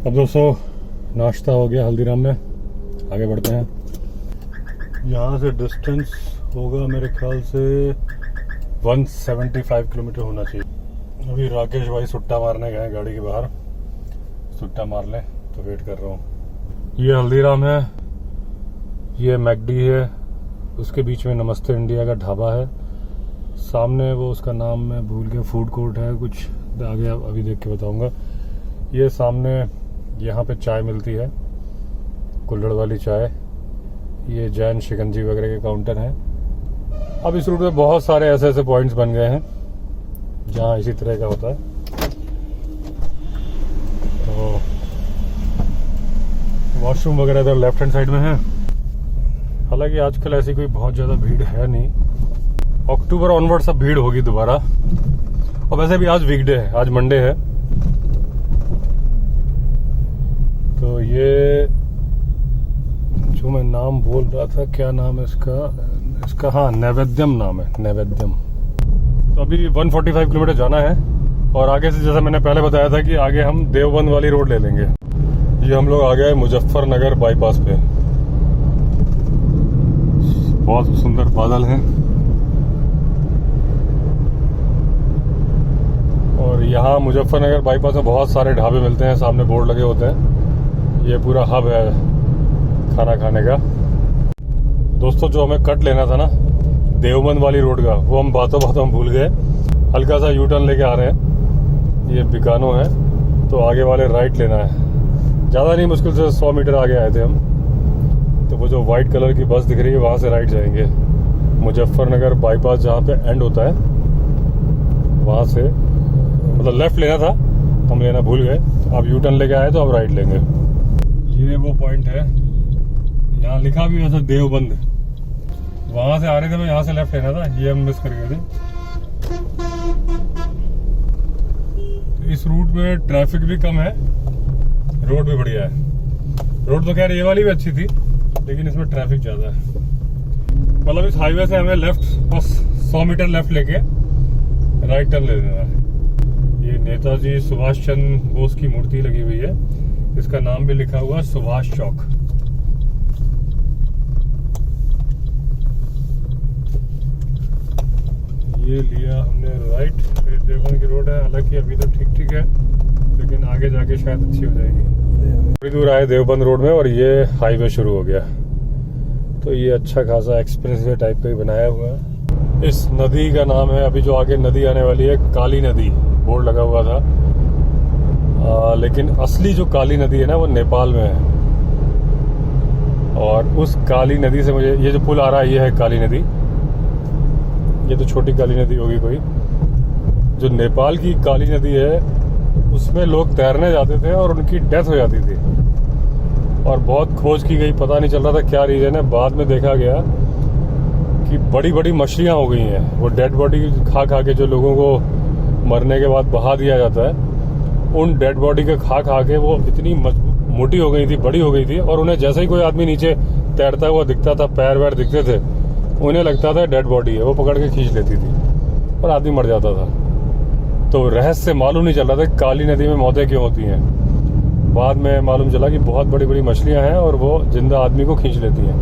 अब दोस्तों नाश्ता हो गया हल्दीराम में, आगे बढ़ते हैं। यहाँ से डिस्टेंस होगा मेरे ख्याल से 175 किलोमीटर होना चाहिए। अभी राकेश भाई सुट्टा मारने गए गाड़ी के बाहर, सुट्टा मार लें तो वेट कर रहा हूँ। ये हल्दीराम है, ये मैकडी है, उसके बीच में नमस्ते इंडिया का ढाबा है, सामने वो उसका नाम मैं भूल गया, फूड कोर्ट है कुछ, आगे अभी देख के बताऊंगा। ये सामने यहाँ पे चाय मिलती है, कुल्हड़ वाली चाय, ये जैन शिकंजी वगैरह के काउंटर हैं। अब इस रूट में बहुत सारे ऐसे ऐसे पॉइंट्स बन गए हैं जहाँ इसी तरह का होता है। तो वॉशरूम वगैरह इधर लेफ्ट हैंड साइड में है। हालांकि आजकल ऐसी कोई बहुत ज़्यादा भीड़ है नहीं, अक्टूबर ऑनवर्ड सब भीड़ होगी दोबारा। और वैसे भी आज वीकडे है, आज मंडे है। तो ये जो मैं नाम बोल रहा था, क्या नाम है इसका हाँ नैवेद्यम नाम है, नैवेद्यम। तो अभी 145 किलोमीटर जाना है और आगे से जैसा मैंने पहले बताया था कि आगे हम देवबंद वाली रोड ले लेंगे। ये हम लोग आ गए मुजफ्फरनगर बाईपास पे। बहुत सुंदर बादल हैं और यहाँ मुजफ्फरनगर बाईपास में बहुत सारे ढाबे मिलते हैं, सामने बोर्ड लगे होते हैं। ये पूरा हब है खाना खाने का। दोस्तों जो हमें कट लेना था ना देवबंद वाली रोड का, वो हम बातों बातों में भूल गए। हल्का सा यू टर्न लेके आ रहे हैं, ये बिकानो है, तो आगे वाले राइट लेना है। ज़्यादा नहीं, मुश्किल से 100 मीटर आगे आए थे हम। तो वो जो वाइट कलर की बस दिख रही है वहाँ से राइट जाएंगे। मुजफ्फरनगर बाईपास जहाँ पे एंड होता है वहाँ से, मतलब लेफ्ट लेना था, हम लेना भूल गए। अब यू टर्न लेके आए तो अब राइट लेंगे। ये वो पॉइंट है, यहाँ लिखा भी है देवबंद। वहां से आ रहे थे, मैं यहाँ से लेफ्ट लेना था, ये हम मिस कर गए थे। तो इस रूट में ट्रैफिक भी कम है, रोड भी बढ़िया है। रोड तो खैर ये वाली भी अच्छी थी, लेकिन इसमें ट्रैफिक ज्यादा है। मतलब इस हाईवे से हमें लेफ्ट बस 100 मीटर लेफ्ट लेके राइट टर्न ले लेना है। ये नेताजी सुभाष चंद्र बोस की मूर्ति लगी हुई है, इसका नाम भी लिखा हुआ सुभाष चौक। ये लिया हमने राइट, फिर देवबंद की रोड है। हालांकि अभी तो ठीक ठीक है, लेकिन आगे जाके शायद अच्छी हो जाएगी। थोड़ी दूर आए देवबंद रोड में और ये हाईवे शुरू हो गया। तो ये अच्छा खासा एक्सप्रेसवे टाइप का ही बनाया हुआ है। इस नदी का नाम है, अभी जो आगे नदी आने वाली है, काली नदी, बोर्ड लगा हुआ था। लेकिन असली जो काली नदी है ना वो नेपाल में है। और उस काली नदी से मुझे, ये जो पुल आ रहा है ये है काली नदी। ये तो छोटी काली नदी होगी कोई। जो नेपाल की काली नदी है उसमें लोग तैरने जाते थे और उनकी डेथ हो जाती थी। और बहुत खोज की गई, पता नहीं चल रहा था क्या रीजन है। बाद में देखा गया कि बड़ी बड़ी मछलियां हो गई हैं। वो डेड बॉडी खा खा के, जो लोगों को मरने के बाद बहा दिया जाता है, उन डेड बॉडी के खा खा के वो इतनी मोटी हो गई थी, बड़ी हो गई थी। और उन्हें जैसे ही कोई आदमी नीचे तैरता हुआ दिखता था, पैर वैर दिखते थे, उन्हें लगता था डेड बॉडी है, वो पकड़ के खींच लेती थी और आदमी मर जाता था। तो रहस्य मालूम नहीं चल रहा था काली नदी में मौतें क्यों होती हैं। बाद में मालूम चला कि बहुत बड़ी बड़ी मछलियां हैं और वो जिंदा आदमी को खींच लेती हैं।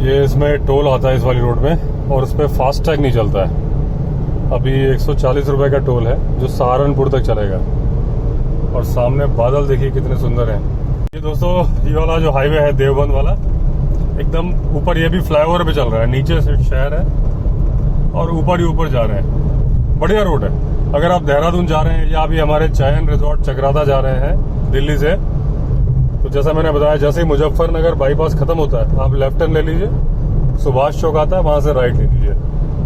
ये इसमें टोल आता है इस वाली रोड में, और उस पर फास्ट टैग नहीं चलता है। अभी 140 रुपए का टोल है जो सहारनपुर तक चलेगा। और सामने बादल देखिए कितने सुंदर हैं। ये दोस्तों ये वाला जो हाईवे है देवबंद वाला, एकदम ऊपर, ये भी फ्लाईओवर पे चल रहा है। नीचे से शहर है और ऊपर ही ऊपर जा रहे हैं। बढ़िया रोड है। अगर आप देहरादून जा रहे हैं या अभी हमारे चयन रिजॉर्ट चक्राता जा रहे हैं दिल्ली से, तो जैसा मैंने बताया, जैसे ही मुजफ्फरनगर बाईपास खत्म होता है आप लेफ्ट टर्न ले लीजिए, सुभाष चौक आता है, वहां से राइट ले लीजिए,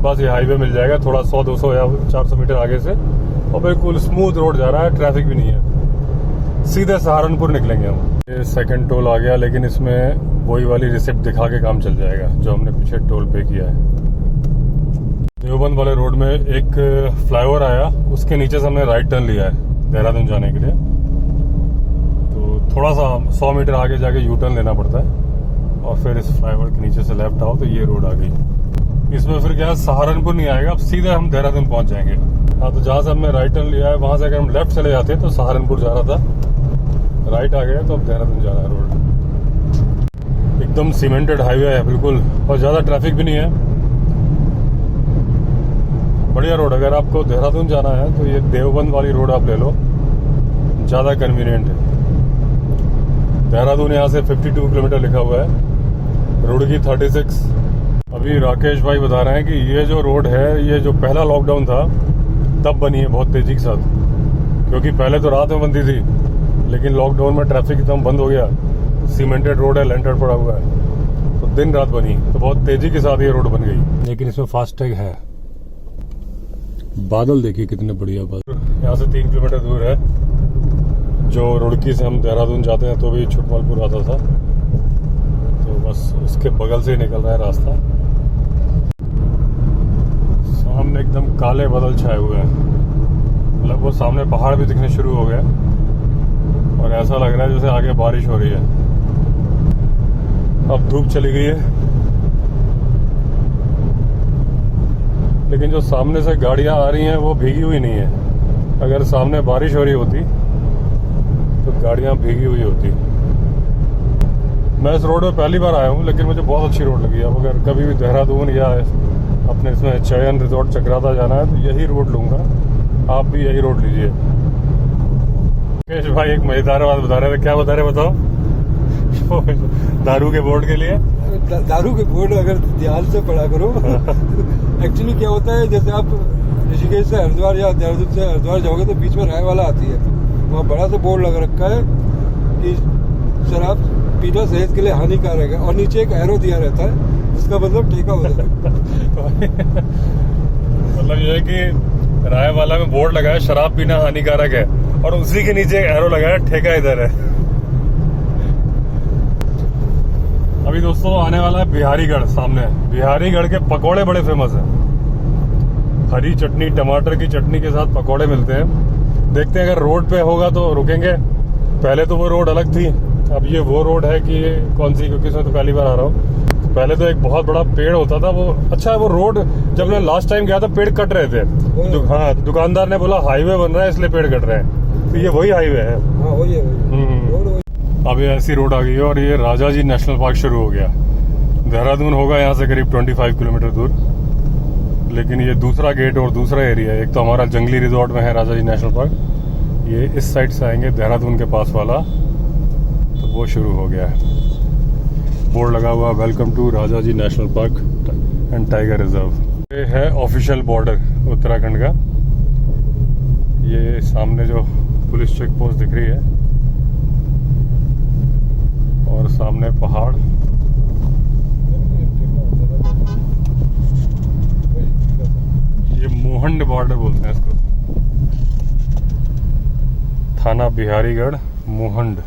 बस ये हाईवे मिल जाएगा। थोड़ा 100-200 या 400 मीटर आगे से, और बिल्कुल स्मूथ रोड जा रहा है, ट्रैफिक भी नहीं है। सीधे सहारनपुर निकलेंगे हम। ये सेकंड टोल आ गया, लेकिन इसमें वही वाली रिसिप्ट दिखा के काम चल जाएगा जो हमने पीछे टोल पे किया है। देवबंद वाले रोड में एक फ्लाईओवर आया, उसके नीचे से हमने राइट टर्न लिया है देहरादून जाने के लिए। तो थोड़ा सा 100 मीटर आगे जाके यू टर्न लेना पड़ता है और फिर इस फ्लाईओवर के नीचे से लेफ्ट आओ तो ये रोड आ गई। इसमें फिर क्या सहारनपुर नहीं आएगा, अब सीधे हम देहरादून पहुंच जाएंगे। हाँ, तो जहाँ से हमने राइट टर्न लिया है वहां से अगर हम लेफ्ट चले जाते तो सहारनपुर जा रहा था, राइट आ गए तो अब देहरादून जा रहा है रोड। एकदम सीमेंटेड हाईवे है बिल्कुल, और ज़्यादा ट्रैफिक भी नहीं है, बढ़िया रोड। अगर आपको देहरादून जाना है तो ये देवबंद वाली रोड आप ले लो, ज़्यादा कन्वीनियंट है। देहरादून यहाँ से 52 किलोमीटर लिखा हुआ है, रुड़की 36। अभी राकेश भाई बता रहे हैं कि ये जो रोड है, ये जो पहला लॉकडाउन था तब बनी है बहुत तेजी के साथ, क्योंकि पहले तो रात में बनती थी, लेकिन लॉकडाउन में ट्रैफिक एकदम बंद हो गया। सीमेंटेड रोड है, लेंटर पड़ा हुआ है, तो दिन रात बनी, तो बहुत तेजी के साथ ये रोड बन गई। लेकिन इसमें फास्टैग है। बादल देखिए कितने बढ़िया बादल। यहाँ से 3 किलोमीटर दूर है, जो रुड़की से हम देहरादून जाते हैं तो भी छुटमलपुर आता था, तो बस उसके बगल से ही निकल रहा है रास्ता। सामने एकदम काले बादल छाए हुए हैं, मतलब वो सामने पहाड़ भी दिखने शुरू हो गए, और ऐसा लग रहा है जैसे आगे बारिश हो रही है। अब धूप चली गई है, लेकिन जो सामने से गाड़ियां आ रही हैं वो भीगी हुई नहीं है। अगर सामने बारिश हो रही होती तो गाड़ियां भीगी हुई होती। मैं इस रोड में पहली बार आया हूँ, लेकिन मुझे बहुत अच्छी रोड लगी। अब अगर कभी भी देहरादून या अपने इसमें चयन रिजॉर्ट चक्राता जाना है तो यही रोड लूंगा, आप भी यही रोड लीजिए। राकेश भाई एक मजेदार बात बता रहे थे, क्या बता रहे बताओ? दारू के बोर्ड के लिए, दारू के बोर्ड अगर ध्यान से पढ़ा करो। एक्चुअली क्या होता है, जैसे आप ऋषिकेश से हरिद्वार या देहरादून से हरिद्वार जाओगे तो बीच में रायवाला आती है, वहाँ बड़ा सा बोर्ड लगा रखा है कि शराब पीना सेहत के लिए हानिकारक है, और नीचे एक एरो दिया रहता है जिसका मतलब ठेका होता है। मतलब ये है कि रायवाला में बोर्ड लगा है शराब पीना हानिकारक है, और उसी के नीचे एक एरो लगा है ठेका इधर है। अभी दोस्तों आने वाला है बिहारीगढ़। सामने बिहारीगढ़ के पकोड़े बड़े फेमस हैं, हरी चटनी टमाटर की चटनी के साथ पकोड़े मिलते हैं। देखते हैं अगर रोड पे होगा तो रुकेंगे। पहले तो वो रोड अलग थी, अब ये वो रोड है कि ये कौन सी, क्योंकि इसमें तो पहली बार आ रहा हूँ। तो पहले तो एक बहुत बड़ा पेड़ होता था, वो अच्छा है वो रोड। जब मैं लास्ट टाइम गया था पेड़ कट रहे थे, हाँ दुकानदार ने बोला हाईवे बन रहा है इसलिए पेड़ कट रहे हैं, तो ये वही हाईवे है। हाँ वही है। अब ये ऐसी रोड आ गई है, और ये राजाजी नेशनल पार्क शुरू हो गया। देहरादून होगा यहाँ से करीब 25 किलोमीटर दूर, लेकिन ये दूसरा गेट और दूसरा एरिया है। एक तो हमारा जंगली रिजॉर्ट में है राजाजी नेशनल पार्क, ये इस साइड से आएंगे देहरादून के पास वाला, तो वो शुरू हो गया है। बोर्ड लगा हुआ welcome to Rajaji national park and tiger reserve. ये है ऑफिशियल बॉर्डर उत्तराखंड का। ये सामने जो पुलिस चेक पोस्ट दिख रही है, और सामने पहाड़। ये मोहंड बॉर्डर बोलते हैं इसको, थाना बिहारीगढ़ मोहंड।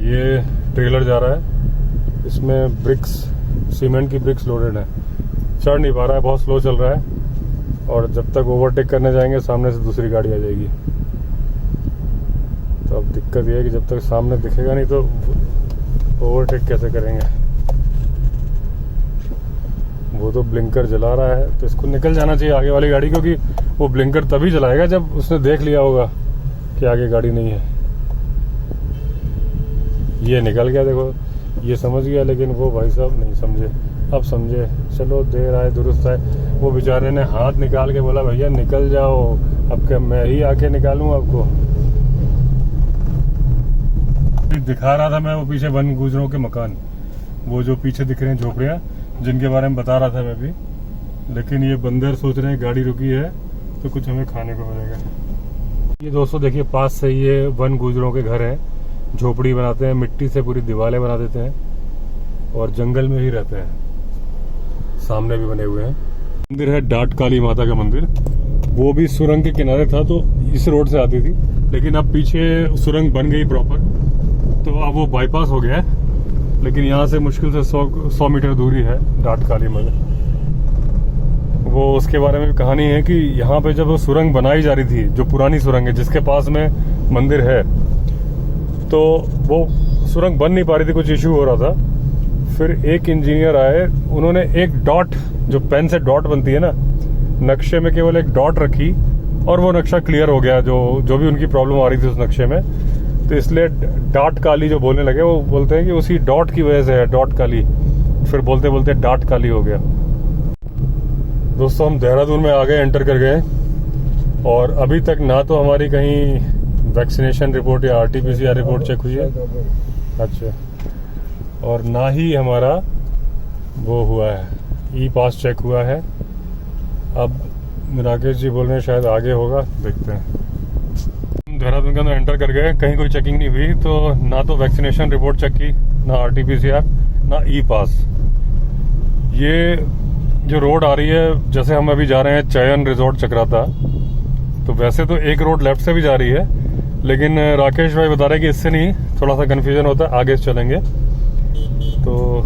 ये ट्रेलर जा रहा है, इसमें ब्रिक्स, सीमेंट की ब्रिक्स लोडेड है। चढ़ नहीं पा रहा है, बहुत स्लो चल रहा है, और जब तक ओवरटेक करने जाएंगे सामने से दूसरी गाड़ी आ जाएगी। तो अब दिक्कत ये है कि जब तक सामने दिखेगा नहीं तो ओवरटेक कैसे करेंगे। वो तो ब्लिंकर जला रहा है, तो इसको निकल जाना चाहिए आगे वाली गाड़ी, क्योंकि वो ब्लिंकर तभी जलाएगा जब उसने देख लिया होगा कि आगे गाड़ी नहीं है। ये निकल गया, देखो ये समझ गया, लेकिन वो भाई साहब नहीं समझे। अब समझे, चलो देर आए दुरुस्त आए। वो बेचारे ने हाथ निकाल के बोला भैया निकल जाओ, अब क्या मैं ही आके निकालूं आपको। दिखा रहा था मैं वो पीछे वन गुजरों के मकान, वो जो पीछे दिख रहे हैं झोपड़ियाँ, जिनके बारे में बता रहा था मैं भी। लेकिन ये बंदर सोच रहे हैं गाड़ी रुकी है तो कुछ हमें खाने को मिलेगा। ये दोस्तों देखिए पास से ये वन गुजरों के घर हैं, झोपड़ी बनाते हैं, मिट्टी से पूरी दीवारें बना देते हैं, और जंगल में ही रहते हैं। सामने भी बने हुए हैं। मंदिर है डाट काली माता का मंदिर, वो भी सुरंग के किनारे था, तो इस रोड से आती थी, लेकिन अब पीछे सुरंग बन गई प्रॉपर, तो अब वो बाईपास हो गया है। लेकिन यहाँ से मुश्किल से 100 मीटर दूरी है डाट काली मंदिर। वो उसके बारे में कहानी है कि यहाँ पे जब वो सुरंग बनाई जा रही थी, जो पुरानी सुरंग है जिसके पास में मंदिर है, तो वो सुरंग बन नहीं पा रही थी, कुछ इश्यू हो रहा था। फिर एक इंजीनियर आए, उन्होंने एक डॉट, जो पेन से डॉट बनती है ना, नक्शे में केवल एक डॉट रखी, और वो नक्शा क्लियर हो गया, जो भी उनकी प्रॉब्लम आ रही थी उस नक्शे में। तो इसलिए डाट काली जो बोलने लगे, वो बोलते हैं कि उसी डॉट की वजह से है डॉट काली, फिर बोलते बोलते डाट काली हो गया। दोस्तों हम देहरादून में आ गए, एंटर कर गए, और अभी तक ना तो हमारी कहीं वैक्सीनेशन रिपोर्ट या RT-PCR रिपोर्ट चेक हुई है, अच्छा, और ना ही हमारा वो हुआ है, ई-पास चेक हुआ है। अब राकेश जी बोल रहे हैं शायद आगे होगा, देखते हैं। देहरादून के अंदर एंटर कर गए, कहीं कोई चेकिंग नहीं हुई, तो ना तो वैक्सीनेशन रिपोर्ट चेक की, ना RT-PCR, ना ई-पास। ये जो रोड आ रही है, जैसे हम अभी जा रहे हैं चयन रिजॉर्ट चक्राता, तो वैसे तो एक रोड लेफ्ट से भी जा रही है, लेकिन राकेश भाई बता रहे हैं कि इससे नहीं, थोड़ा सा कन्फ्यूजन होता है, आगे से चलेंगे तो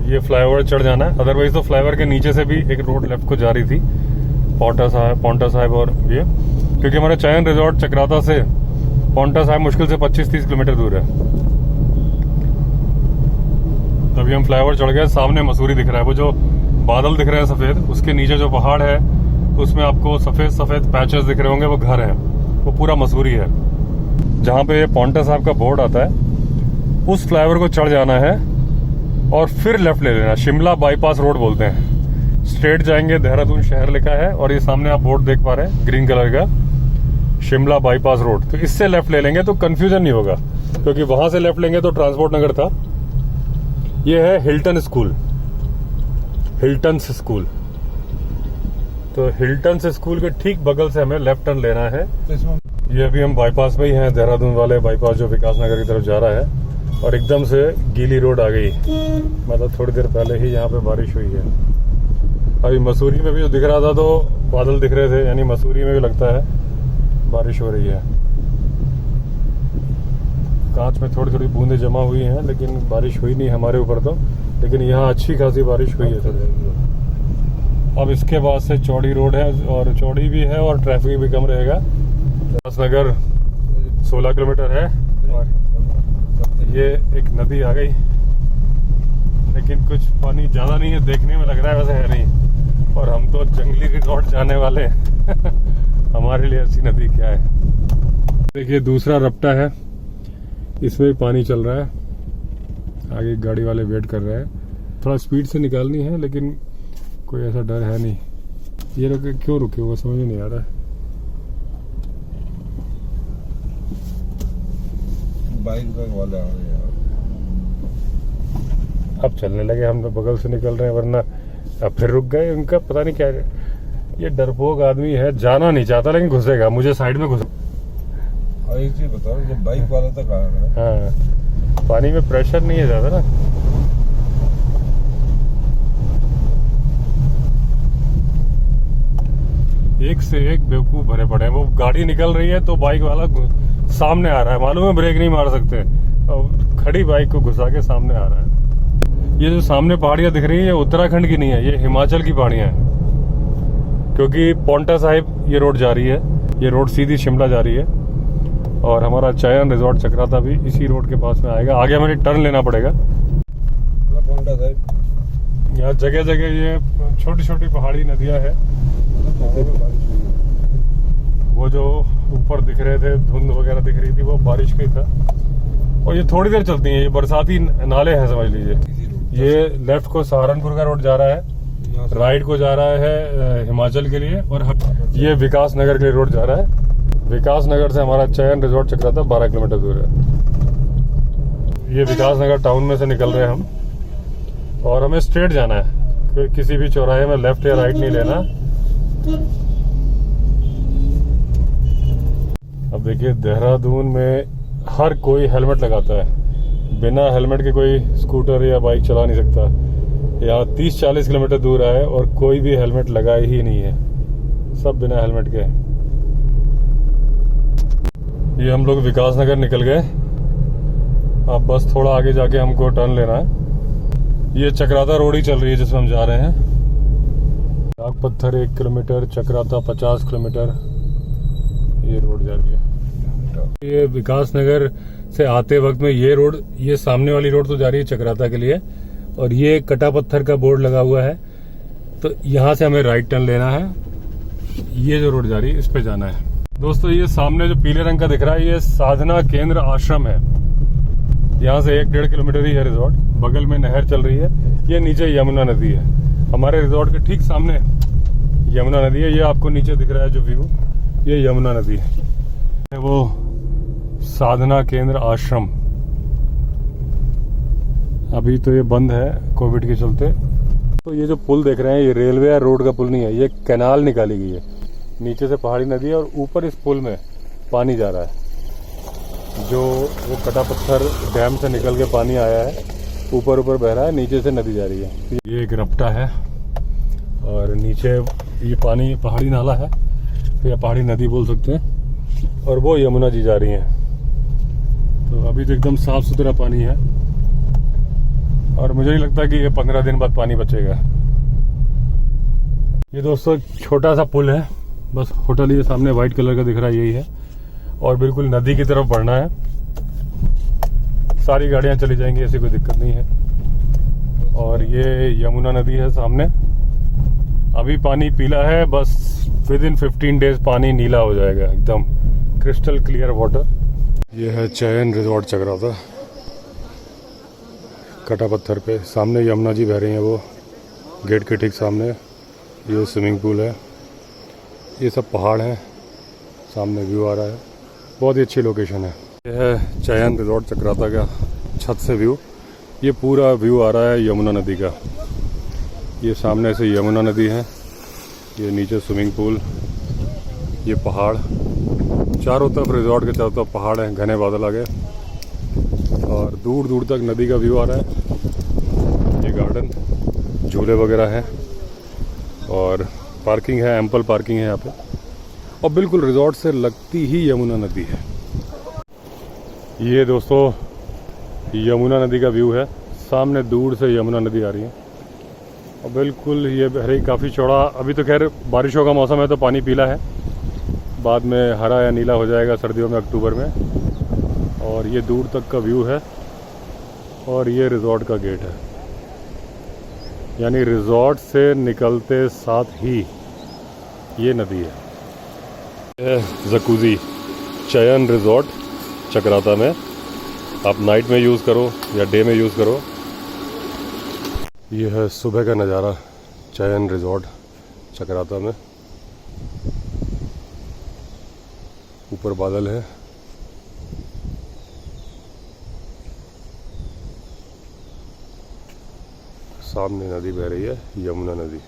ये फ्लाईओवर चढ़ जाना है। अदरवाइज तो फ्लाईओवर के नीचे से भी एक रोड लेफ्ट को जा रही थी, पौंटा साहिब और ये, क्योंकि हमारा चयन रिजॉर्ट चक्राता से पौंटा साहिब मुश्किल से 25-30 किलोमीटर दूर है। तभी हम फ्लाईओवर चढ़ गए, सामने मसूरी दिख रहा है, वो जो बादल दिख रहे हैं सफेद, उसके नीचे जो पहाड़ है उसमें आपको सफेद सफेद पैचेस दिख रहे होंगे, वो घर है, वो पूरा मसूरी है। जहाँ पे पौंटा साहिब का बोर्ड आता है, उस फ्लाईओवर को चढ़ जाना है और फिर लेफ्ट ले लेना। शिमला बाईपास रोड बोलते हैं। स्ट्रेट जाएंगे, देहरादून शहर लिखा है, और ये सामने आप बोर्ड देख पा रहे हैं ग्रीन कलर का, शिमला बाईपास रोड। तो इससे लेफ्ट ले लेंगे तो कंफ्यूजन नहीं होगा, क्योंकि वहां से लेफ्ट लेंगे तो ट्रांसपोर्ट नगर था। ये है हिल्टन स्कूल, हिल्टन्स स्कूल। तो हिल्टन्स स्कूल के ठीक बगल से हमें लेफ्ट टर्न लेना है। ये अभी हम बाईपास में ही हैं, देहरादून वाले बाईपास जो विकास नगर की तरफ जा रहा है, और एकदम से गीली रोड आ गई। मतलब थोड़ी देर पहले ही यहाँ पे बारिश हुई है। अभी मसूरी में भी जो दिख रहा था तो बादल दिख रहे थे, यानी मसूरी में भी लगता है बारिश हो रही है। कांच में थोड़ी थोड़ी बूंदें जमा हुई हैं, लेकिन बारिश हुई नहीं हमारे ऊपर तो, लेकिन यहाँ अच्छी खासी बारिश हुई है थोड़ी। अब इसके बाद से चौड़ी रोड है, और चौड़ी भी है और ट्रैफिक भी कम रहेगा। विकासनगर 16 किलोमीटर है, और ये एक नदी आ गई, लेकिन कुछ पानी ज्यादा नहीं है, देखने में लग रहा है, वैसे है नहीं। और हम तो जंगली रिजॉर्ट जाने वाले हमारे लिए ऐसी नदी क्या है। देखिए दूसरा रपटा है, इसमें भी पानी चल रहा है, आगे गाड़ी वाले वेट कर रहे हैं। थोड़ा स्पीड से निकालनी है, लेकिन कोई ऐसा डर है नहीं। ये रुके, क्यों रुके वो समझ नहीं आ रहा है। बाइक वाले आ रहे हैं, अब चलने लगे, हम तो बगल से निकल रहे हैं, वरना अब फिर रुक गए। उनका पता नहीं क्या है, ये डरपोक आदमी है, जाना नहीं चाहता लेकिन घुसेगा, मुझे साइड में घुस। और एक चीज बताओ, जब बाइक वाला तक आ रहा है, हाँ, पानी में प्रेशर नहीं है ज्यादा ना। एक से एक बेवकूफ भरे पड़े हैं। वो गाड़ी निकल रही है तो बाइक वाला सामने आ रहा है, मालूम है ब्रेक नहीं मार सकते, और खड़ी बाइक को घुसा के सामने आ रहा है। ये जो सामने पहाड़ियां दिख रही है, ये उत्तराखंड की नहीं है, ये हिमाचल की पहाड़ियां हैं, क्योंकि पौंटा साहिब ये रोड जा रही है, ये रोड सीधी शिमला जा रही है, और हमारा चयन रिजॉर्ट चक्राता भी इसी रोड के पास में आएगा। आगे हमें टर्न लेना पड़ेगा। पौंटा साहिब यहाँ जगह जगह ये छोटी छोटी पहाड़ी नदियां हैं। वो जो ऊपर दिख रहे थे, धुंध वगैरह दिख रही थी, वो बारिश का ही था, और ये थोड़ी देर चलती हैं, ये बरसाती नाले हैं समझ लीजिए। ये लेफ्ट को सहारनपुर का रोड जा रहा है, राइट को जा रहा है हिमाचल के लिए, और ये विकास नगर के लिए रोड जा रहा है। विकास नगर से हमारा चयन रिजॉर्ट चक्राता 12 किलोमीटर दूर है। ये विकास नगर टाउन में से निकल रहे हैं हम, और हमें स्ट्रेट जाना है, किसी भी चौराहे में लेफ्ट या राइट नहीं लेना। अब देखिए देहरादून में हर कोई हेलमेट लगाता है, बिना हेलमेट के कोई स्कूटर या बाइक चला नहीं सकता। यहाँ 30-40 किलोमीटर दूर आए और कोई भी हेलमेट लगाए ही नहीं है, सब बिना हेलमेट के। ये हम लोग विकास नगर निकल गए, अब बस थोड़ा आगे जाके हमको टर्न लेना है। ये चक्राता रोड ही चल रही है जिसमें हम जा रहे हैं। डाक पत्थर 1 किलोमीटर, चक्राता 50 किलोमीटर, ये रोड जा रही है। ये विकास नगर से आते वक्त में ये रोड, ये सामने वाली रोड तो जा रही है चक्राता के लिए, और ये कटा पत्थर का बोर्ड लगा हुआ है, तो यहाँ से हमें राइट टर्न लेना है। ये जो रोड जा रही है इस पे जाना है। दोस्तों ये सामने जो पीले रंग का दिख रहा है ये साधना केंद्र आश्रम है। यहाँ से 1-1.5 किलोमीटर ही है रिजॉर्ट। बगल में नहर चल रही है। ये नीचे यमुना नदी है। हमारे रिजॉर्ट के ठीक सामने यमुना नदी है। ये आपको नीचे दिख रहा है जो व्यू, ये यमुना नदी है। वो साधना केंद्र आश्रम अभी तो ये बंद है कोविड के चलते। तो ये जो पुल देख रहे हैं ये रेलवे या रोड का पुल नहीं है, ये कैनाल निकाली गई है। नीचे से पहाड़ी नदी है और ऊपर इस पुल में पानी जा रहा है। जो वो कटा पत्थर डैम से निकल के पानी आया है, ऊपर ऊपर बह रहा है, नीचे से नदी जा रही है। ये एक रपटा है और नीचे ये पानी पहाड़ी नाला है या पहाड़ी नदी बोल सकते हैं। और वो यमुना जी जा रही हैं। तो अभी तो एकदम साफ सुथरा पानी है और मुझे नहीं लगता कि ये 15 दिन बाद पानी बचेगा। ये दोस्तों छोटा सा पुल है, बस होटल ये सामने व्हाइट कलर का दिख रहा है यही है। और बिल्कुल नदी की तरफ बढ़ना है। सारी गाड़ियां चली जाएंगी, ऐसी कोई दिक्कत नहीं है। और ये यमुना नदी है सामने। अभी पानी पीला है, बस विद इन 15 डेज पानी नीला हो जाएगा, एकदम क्रिस्टल क्लियर वाटर। ये है चयन रिजॉर्ट चक्राता। कटा पत्थर पे सामने यमुना जी बह रही हैं, वो गेट के ठीक सामने। ये स्विमिंग पूल है, ये सब पहाड़ हैं, सामने व्यू आ रहा है। बहुत ही अच्छी लोकेशन है। ये है चयन रिजॉर्ट चक्राता का छत से व्यू। ये पूरा व्यू आ रहा है यमुना नदी का। ये सामने से यमुना नदी है, ये नीचे स्विमिंग पूल, ये पहाड़, चारों तरफ रिजॉर्ट के चारों तरफ पहाड़ हैं, घने बादल आ गए और दूर दूर तक नदी का व्यू आ रहा है। ये गार्डन, झूले वगैरह हैं और पार्किंग है, एम्पल पार्किंग है यहाँ पे। और बिल्कुल रिजॉर्ट से लगती ही यमुना नदी है। ये दोस्तों यमुना नदी का व्यू है, सामने दूर से यमुना नदी आ रही है और बिल्कुल ये बह रही, काफ़ी चौड़ा। अभी तो खैर बारिशों का मौसम है तो पानी पीला है, बाद में हरा या नीला हो जाएगा सर्दियों में, अक्टूबर में। और ये दूर तक का व्यू है और ये रिजॉर्ट का गेट है, यानी रिजॉर्ट से निकलते साथ ही ये नदी है। जकूजी चयन रिजॉर्ट चक्राता में, आप नाइट में यूज़ करो या डे में यूज़ करो। ये है सुबह का नज़ारा चयन रिजॉर्ट चक्राता में। ऊपर बादल है, सामने नदी बह रही है, यमुना नदी।